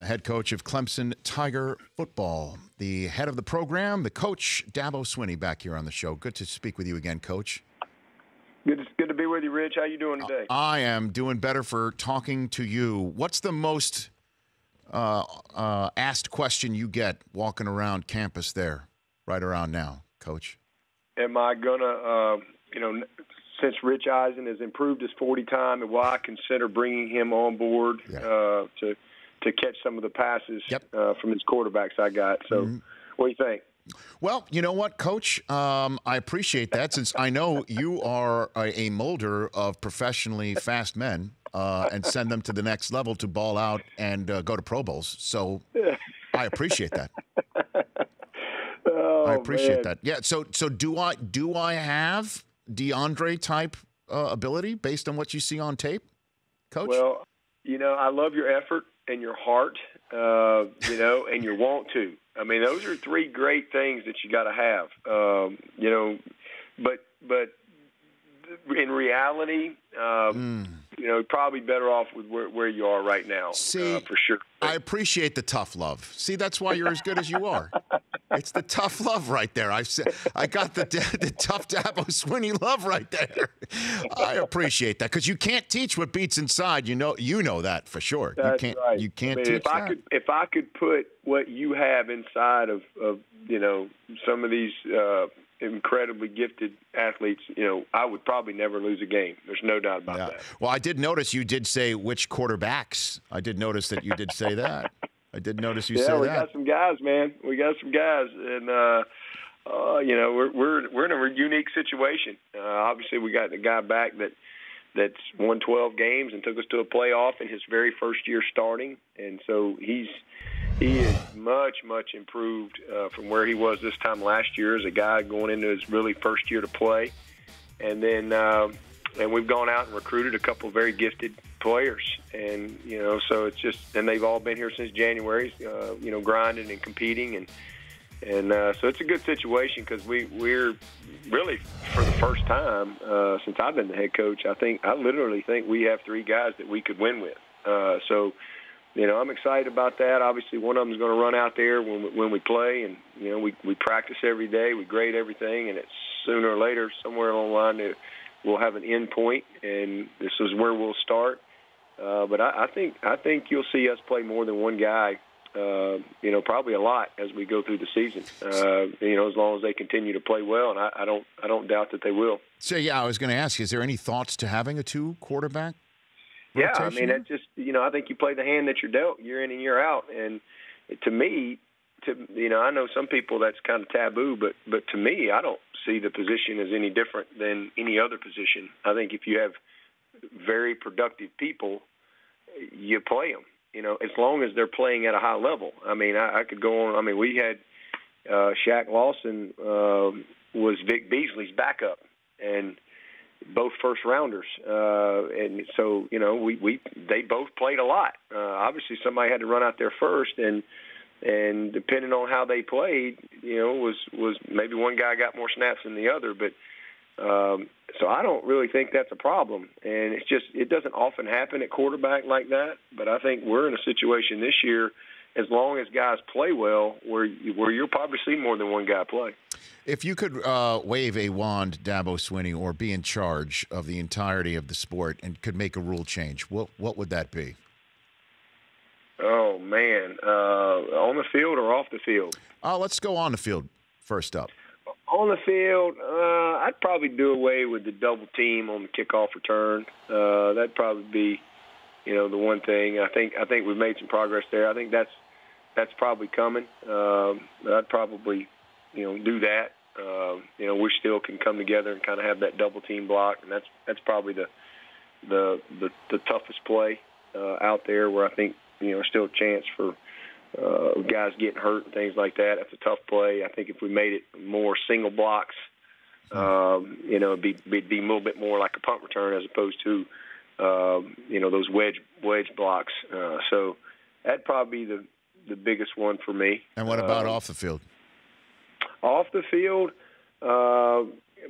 head coach of Clemson Tiger football. The head of the program, the coach, Dabo Swinney, back here on the show. Good to speak with you again, Coach. Good to be with you, Rich. How you doing today? I am doing better for talking to you. What's the most asked question you get walking around campus there right around now, Coach? Am I going to, since Rich Eisen has improved his 40 time, will I consider bringing him on board to catch some of the passes from his quarterbacks I got? So what do you think? Well, you know what, Coach? I appreciate that since I know you are a molder of professionally fast men and send them to the next level to ball out and go to Pro Bowls. So I appreciate that. I appreciate that. Yeah. So do I have DeAndre type ability based on what you see on tape, Coach? Well, I love your effort and your heart, and your want to. I mean, those are three great things that you got to have, but in reality, probably better off with where you are right now. See, for sure. I appreciate the tough love. See, that's why you're as good as you are. It's the tough love right there. I got the tough Dabo Swinney love right there. I appreciate that because you can't teach what beats inside. You know that for sure. That's right. You can't teach that. If I could put what you have inside of some of these incredibly gifted athletes, I would probably never lose a game. There's no doubt about that. Well, I did notice you did say which quarterbacks. I did notice that you did say that. I did notice you say that. Yeah, we got some guys, man. We got some guys, and we're in a unique situation. Obviously, we got the guy back that's won 12 games and took us to a playoff in his very first year starting, and so he is much improved from where he was this time last year as a guy going into his really first year to play, and then and we've gone out and recruited a couple of very gifted players, and so it's just, and they've all been here since January, grinding and competing, and so it's a good situation because we're really, for the first time since I've been the head coach, I literally think we have three guys that we could win with. So I'm excited about that. Obviously, one of them is going to run out there when we play, and we practice every day, we grade everything, and it's sooner or later, somewhere along the line, we'll have an end point, and this is where we'll start. But I think you'll see us play more than one guy, probably a lot as we go through the season. As long as they continue to play well, and I don't doubt that they will. So I was going to ask, is there any thoughts to having a 2 quarterback? Yeah, I mean, that just I think you play the hand that you're dealt year in and year out, and to me, I know some people that's kind of taboo, but to me, I don't see the position as any different than any other position. I think if you have very productive people, you play them, as long as they're playing at a high level. I mean, I could go on. I mean, we had Shaq Lawson was Vic Beasley's backup, and both first rounders. And so, they both played a lot. Obviously somebody had to run out there first, and depending on how they played, was maybe one guy got more snaps than the other, but so I don't really think that's a problem. And it doesn't often happen at quarterback like that, but I think we're in a situation this year, as long as guys play well, where you'll probably see more than one guy play. If you could wave a wand, Dabo Swinney, or be in charge of the entirety of the sport and could make a rule change, what would that be? Oh, man. On the field or off the field? Let's go on the field first up. On the field, I'd probably do away with the double team on the kickoff return. That'd probably be, the one thing. I think we've made some progress there. I think that's probably coming. I'd probably, do that. We still can come together and kind of have that double team block, and that's probably the toughest play out there, where I think still a chance for guys getting hurt and things like that. That's a tough play. I think if we made it more single blocks, it'd be a little bit more like a punt return as opposed to those wedge blocks. So that'd probably be the biggest one for me. And what about off the field? Off the field,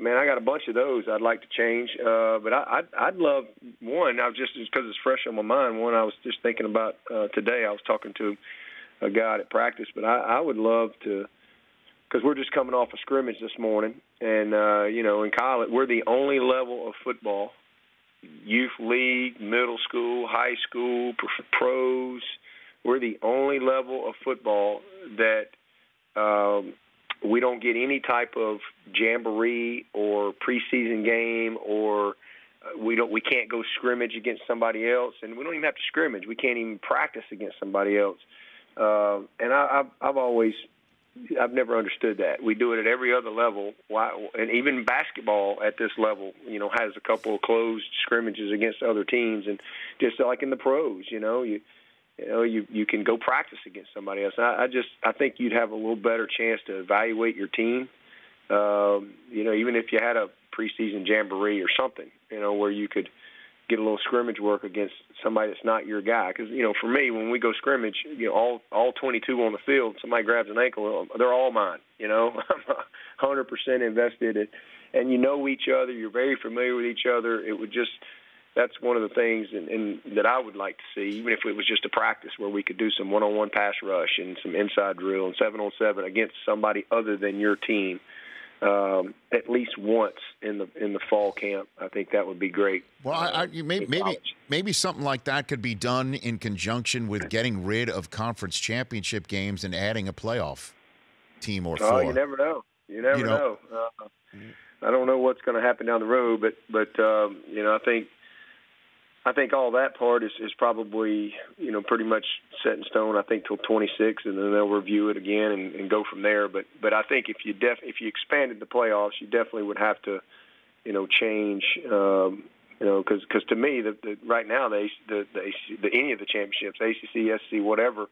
man, I got a bunch of those I'd like to change. But I'd love one. I was just because it's fresh on my mind. One I was just thinking about today. I was talking to a guy at practice, but I would love to, because we're just coming off a scrimmage this morning, and in college we're the only level of football, youth league, middle school, high school, pros. We're the only level of football that we don't get any type of jamboree or preseason game, or we can't go scrimmage against somebody else, and we don't even have to scrimmage. We can't even practice against somebody else. And I've never understood that. We do it at every other level. Why? And even basketball at this level, has a couple of closed scrimmages against other teams, and just like in the pros, you can go practice against somebody else. I think you'd have a little better chance to evaluate your team. Even if you had a preseason jamboree or something, where you could get a little scrimmage work against somebody that's not your guy. Because, for me, when we go scrimmage, all 22 on the field, somebody grabs an ankle, they're all mine. I'm 100% invested. And you know each other. You're very familiar with each other. That's one of the things and that I would like to see, even if it was just a practice where we could do some one-on-one pass rush and some inside drill and 7-on-7 against somebody other than your team. At least once in the fall camp. I think that would be great. Well, maybe something like that could be done in conjunction with getting rid of conference championship games and adding a playoff team or four. Oh, you never know. You never know. I don't know what's going to happen down the road, but I think all that part is probably, pretty much set in stone, I think, till 26, and then they'll review it again and go from there. But I think if you expanded the playoffs, you definitely would have to, change, because to me, right now, any of the championships, ACC, SEC, whatever,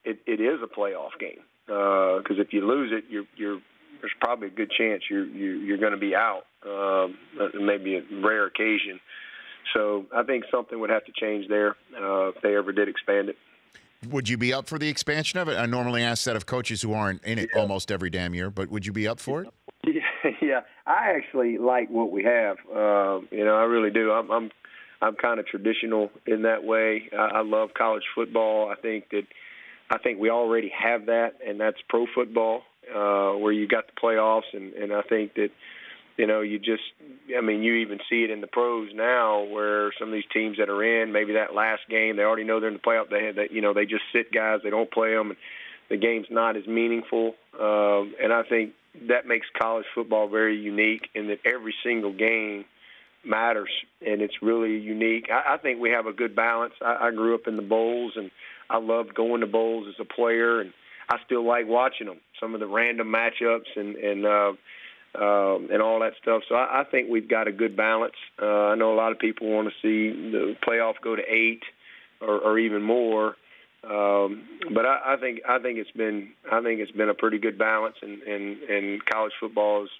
it is a playoff game. Because if you lose it, there's probably a good chance you're going to be out, maybe a rare occasion. So I think something would have to change there if they ever did expand it. Would you be up for the expansion of it? I normally ask that of coaches who aren't in it almost every damn year, but would you be up for it? Yeah, I actually like what we have. I really do. I'm kind of traditional in that way. I love college football. I think we already have that, and that's pro football, where you got the playoffs, and I think that. You even see it in the pros now where some of these teams that are in, maybe that last game, they already know they're in the playoff. They just sit guys, they don't play them, and the game's not as meaningful. And I think that makes college football very unique in that every single game matters, and it's really unique. I think we have a good balance. I grew up in the bowls, and I loved going to bowls as a player, and I still like watching them, some of the random matchups and all that stuff. So I think we've got a good balance. I know a lot of people want to see the playoff go to 8 or even more. But I think it's been a pretty good balance, and college football is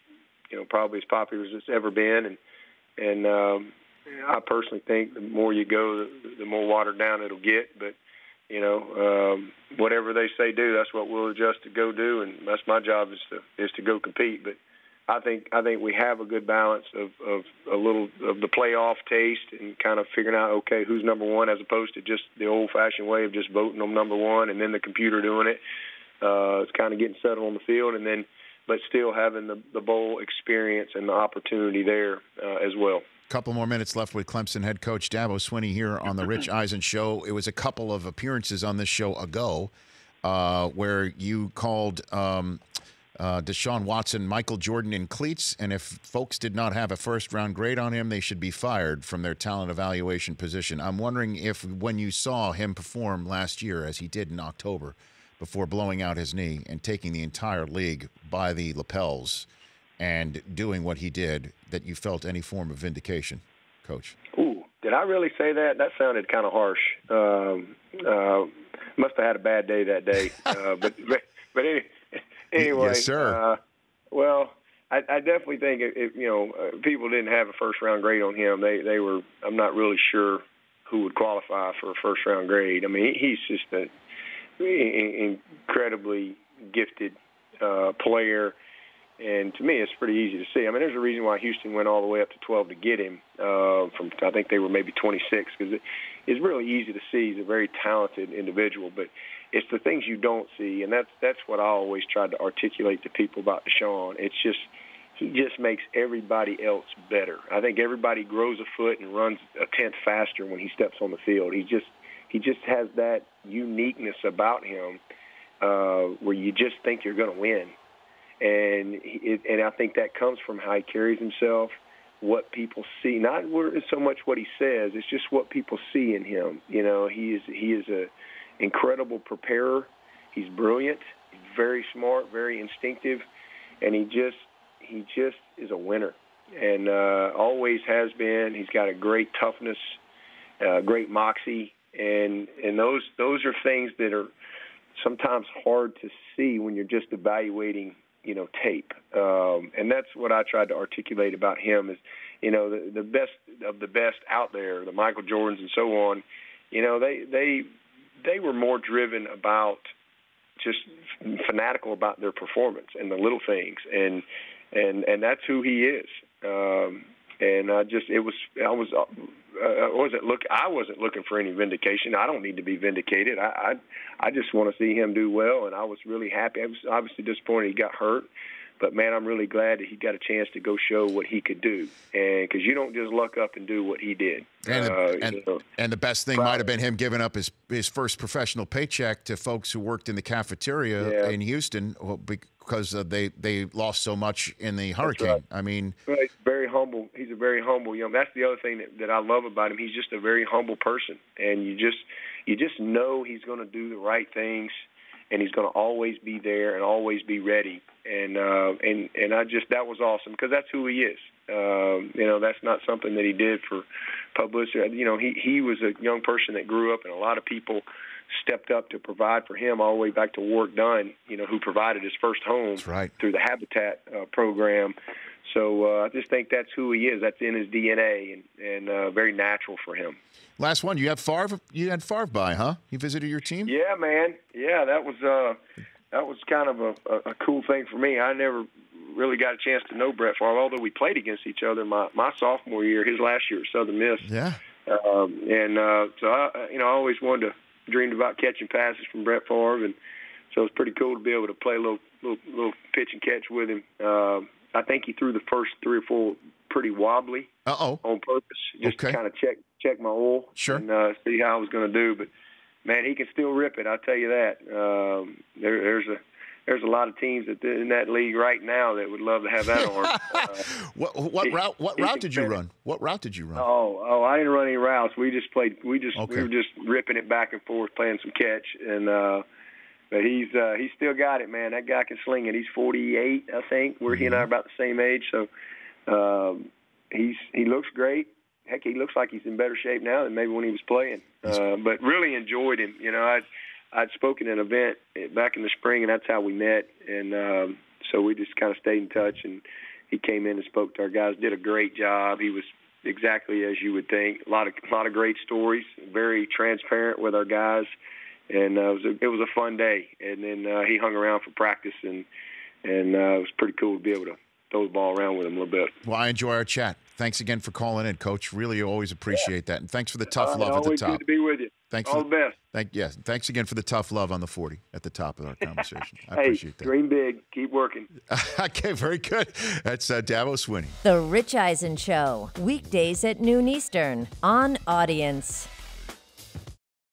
probably as popular as it's ever been. And I personally think the more you go, the more watered down it'll get. But whatever they say do, that's what we'll adjust to go do, and that's my job is to go compete. But I think we have a good balance of a little of the playoff taste and kind of figuring out, okay, who's number one, as opposed to just the old-fashioned way of just voting them number one and then the computer doing it. It's kind of getting settled on the field, but still having the bowl experience and the opportunity there as well. Couple more minutes left with Clemson head coach Dabo Swinney here on the Rich Eisen Show. It was a couple of appearances on this show ago where you called Deshaun Watson Michael Jordan in cleats, and if folks did not have a first-round grade on him, they should be fired from their talent evaluation position. I'm wondering if when you saw him perform last year, as he did in October, before blowing out his knee and taking the entire league by the lapels and doing what he did, that you felt any form of vindication, Coach? Ooh, did I really say that? That sounded kind of harsh. Must have had a bad day that day. But anyway, yes, sir. Well, I definitely think if people didn't have a first-round grade on him, they were. I'm not really sure who would qualify for a first-round grade. I mean, he's just an incredibly gifted player. And to me, it's pretty easy to see. I mean, there's a reason why Houston went all the way up to 12 to get him. From I think they were maybe 26, because it's really easy to see. He's a very talented individual, but it's the things you don't see, and that's what I always tried to articulate to people about Deshaun. It's just he just makes everybody else better. I think everybody grows a foot and runs a tenth faster when he steps on the field. He just has that uniqueness about him where you just think you're going to win. And I think that comes from how he carries himself, what people see, not so much what he says. It's just what people see in him. You know, he is a incredible preparer. He's brilliant. He's very smart, very instinctive, and he just is a winner, and always has been. He's got a great toughness, great moxie, and those are things that are sometimes hard to see when you're just evaluating, tape. And that's what I tried to articulate about him is, the best of the best out there, the Michael Jordans and so on, they were more driven about just fanatical about their performance and the little things. And that's who he is. And I wasn't looking for any vindication. I don't need to be vindicated. I just want to see him do well, and I was really happy. I was obviously disappointed he got hurt, but man, I'm really glad that he got a chance to go show what he could do, and because you don't just luck up and do what he did. And the best thing might have been him giving up his first professional paycheck to folks who worked in the cafeteria in Houston because they lost so much in the hurricane. Right. I mean, well, he's very humble. He's a very humble young. That's the other thing that I love about him. He's just a very humble person, and you just know he's going to do the right things, and he's going to always be there and always be ready. And that was awesome because that's who he is. That's not something that he did for publicity. He was a young person that grew up, and a lot of people stepped up to provide for him all the way back to Work Done, who provided his first home through the Habitat program. So I just think that's who he is. That's in his DNA and very natural for him. Last one, you had Favre by, huh? He visited your team? Yeah, man. Yeah, that was kind of a cool thing for me. I never really got a chance to know Brett Favre, although we played against each other my sophomore year, his last year at Southern Miss. Yeah. So I always dreamed about catching passes from Brett Favre, and so it's pretty cool to be able to play a little pitch and catch with him. I think he threw the first 3 or 4 pretty wobbly on purpose, just to kind of check my oil and see how I was going to do. But man, he can still rip it. I'll tell you that. There's a lot of teams in that league right now that would love to have that arm. What route did you run? What route did you run? Oh, I didn't run any routes. We just played. We were just ripping it back and forth, playing some catch, and but he's still got it, man. That guy can sling it. He's 48, I think. He and I are about the same age, so he looks great. Heck, he looks like he's in better shape now than maybe when he was playing. But really enjoyed him. I'd spoken at an event back in the spring, and that's how we met. And so we just kind of stayed in touch, and he came in and spoke to our guys, did a great job. He was exactly as you would think. A lot of great stories, very transparent with our guys. And it was a fun day. And then he hung around for practice, and it was pretty cool to be able to throw the ball around with him a little bit. Well, I enjoy our chat. Thanks again for calling in, Coach. Really always appreciate that. And thanks for the tough love at the top. Always good to be with you. All the best. Thanks again for the tough love on the 40 at the top of our conversation. I appreciate that. Dream big. Keep working. Okay, very good. That's Dabo Swinney. The Rich Eisen Show, weekdays at noon Eastern on Audience.